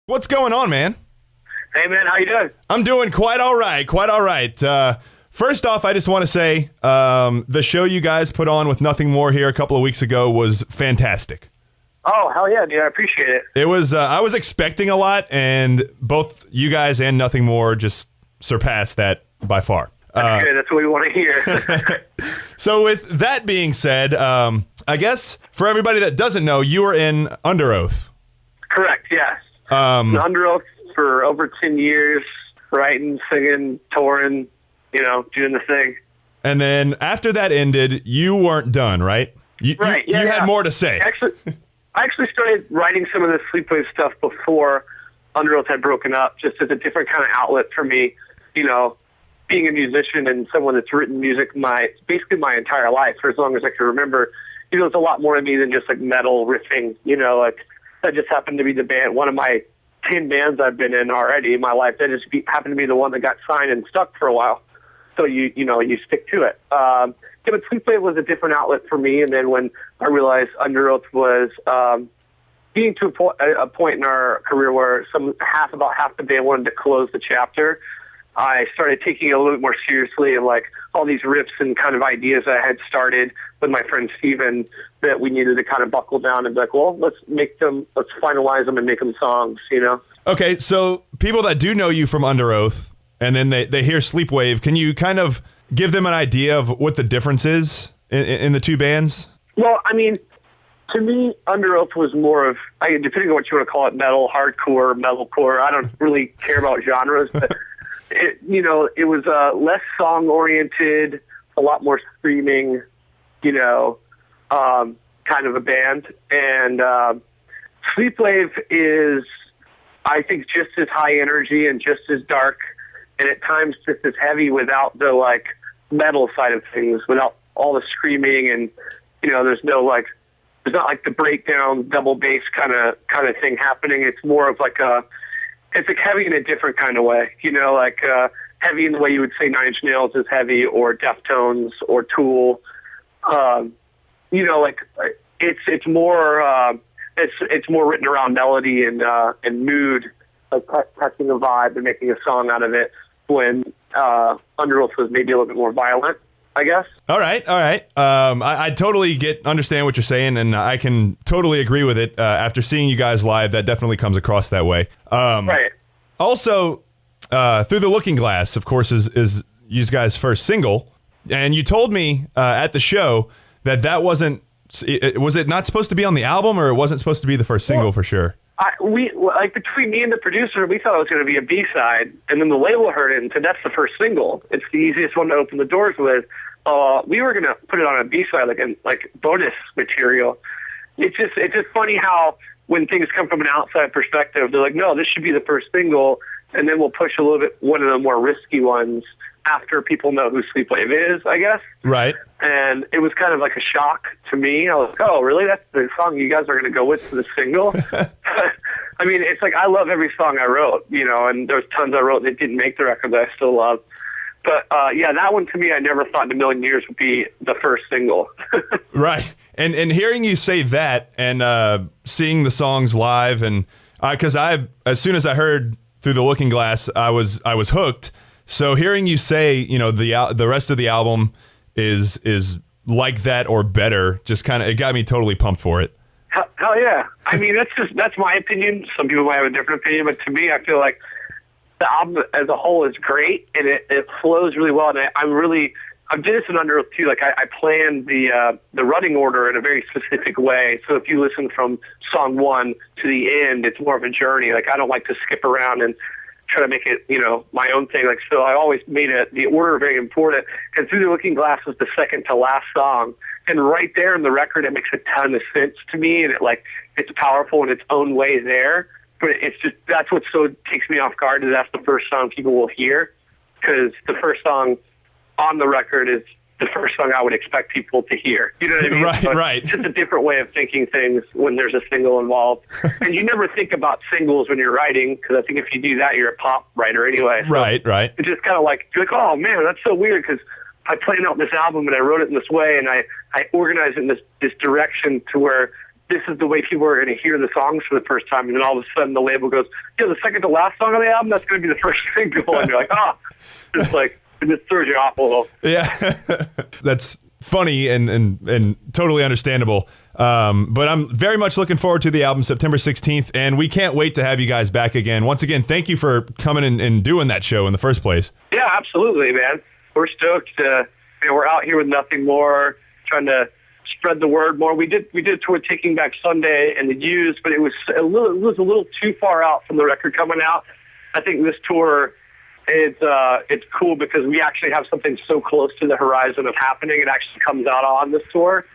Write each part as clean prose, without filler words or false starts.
What's going on, man? Hey, man, how you doing? I'm doing quite all right, first off, I just want to say the show you guys put on with Nothing More here a couple of weeks ago was fantastic. Oh, hell yeah, dude. I appreciate it. It was, I was expecting a lot, and both you guys and Nothing More just surpassed that by far. That's good. That's what we want to hear. So with that being said, I guess for everybody that doesn't know, you were in Under Oath. Correct, yes. Under Oath for over 10 years, writing, singing, touring, doing the thing. And then after that ended, you weren't done, right? You had more to say. I actually started writing some of the Sleepwave stuff before Under Oath had broken up, just as a different kind of outlet for me, being a musician and someone that's written music basically my entire life for as long as I can remember. It's a lot more to me than just like metal riffing, that just happened to be the band, one of my 10 bands I've been in already in my life. That just happened to be the one that got signed and stuck for a while. So you stick to it. But Sleepwave was a different outlet for me. And then when I realized Under Oath was getting to a point in our career where about half the band wanted to close the chapter, I started taking it a little bit more seriously, and like all these riffs and kind of ideas I had started with my friend Steven that we needed to kind of buckle down and be like, well, let's finalize them and make them songs, Okay, so people that do know you from Under Oath, and then they hear Sleepwave, can you kind of give them an idea of what the difference is in the two bands? Well, I mean, to me, Under Oath was more of, depending on what you want to call it, metal, hardcore, metalcore. I don't really care about genres, but it was less song-oriented, a lot more screaming, kind of a band. And Sleepwave is, I think, just as high energy and just as dark, and at times just as heavy without the, metal side of things, without all the screaming and, there's not like the breakdown, double bass kind of thing happening. It's more of it's heavy in a different kind of way, heavy in the way you would say Nine Inch Nails is heavy, or Deftones, or Tool. It's more written around melody and mood, like catching a vibe and making a song out of it. When Under Oath was maybe a little bit more violent, I guess. All right. I totally understand what you're saying, and I can totally agree with it. After seeing you guys live, that definitely comes across that way. Right. Also, Through the Looking Glass, of course, is you guys' first single, and you told me at the show that wasn't. Was it not supposed to be on the album, or it wasn't supposed to be the first single for sure? Between me and the producer, we thought it was going to be a B-side, and then the label heard it and said, that's the first single. It's the easiest one to open the doors with. We were going to put it on a B-side, like bonus material. It's just funny how when things come from an outside perspective, they're like, no, this should be the first single, and then we'll push a little bit one of the more risky ones after people know who Sleepwave is, I guess. Right. And it was kind of like a shock to me. I was like, oh, really? That's the song you guys are going to go with for the single? I mean, it's like I love every song I wrote, and there's tons I wrote that didn't make the record that I still love. But, that one to me, I never thought in a million years would be the first single. Right. And hearing you say that and seeing the songs live, and because as soon as I heard Through the Looking Glass, I was hooked. So hearing you say, the rest of the album is like that or better, just kind of, it got me totally pumped for it. Hell yeah. I mean, that's my opinion. Some people might have a different opinion, but to me, I feel like the album as a whole is great, and it flows really well. And I did this in Under Oath too. Like I planned the running order in a very specific way. So if you listen from song one to the end, it's more of a journey. Like I don't like to skip around and try to make it, my own thing. Like, so I always made the order very important. And Through the Looking Glass was the second to last song. And right there in the record, it makes a ton of sense to me. And it's powerful in its own way there. But it's just, that's what so takes me off guard, is that's the first song people will hear. Because the first song on the record is the first song I would expect people to hear. You know what I mean? Right, so right. It's just a different way of thinking things when there's a single involved. And you never think about singles when you're writing, because I think if you do that, you're a pop writer anyway. So right. It's just kind of like, you're like, oh man, that's so weird, because I planned out this album and I wrote it in this way, and I organized it in this direction to where this is the way people are going to hear the songs for the first time. And then all of a sudden the label goes, yeah, the second to last song on the album, that's going to be the first single. And you're like, it's like, it just throws you off a little. Yeah, that's funny and totally understandable. But I'm very much looking forward to the album September 16th, and we can't wait to have you guys back again. Once again, thank you for coming and doing that show in the first place. Yeah, absolutely, man. We're stoked. We're out here with nothing more, trying to spread the word more. We did a tour Taking Back Sunday and the Used, but it was a little too far out from the record coming out. I think this tour, it's cool because we actually have something so close to the horizon of happening. It actually comes out on this tour.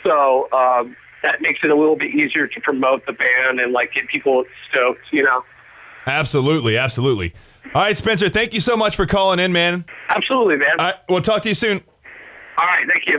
So that makes it a little bit easier to promote the band and like get people stoked, you know? Absolutely, absolutely. All right, Spencer, thank you so much for calling in, man. Absolutely, man. All right, we'll talk to you soon. All right, thank you.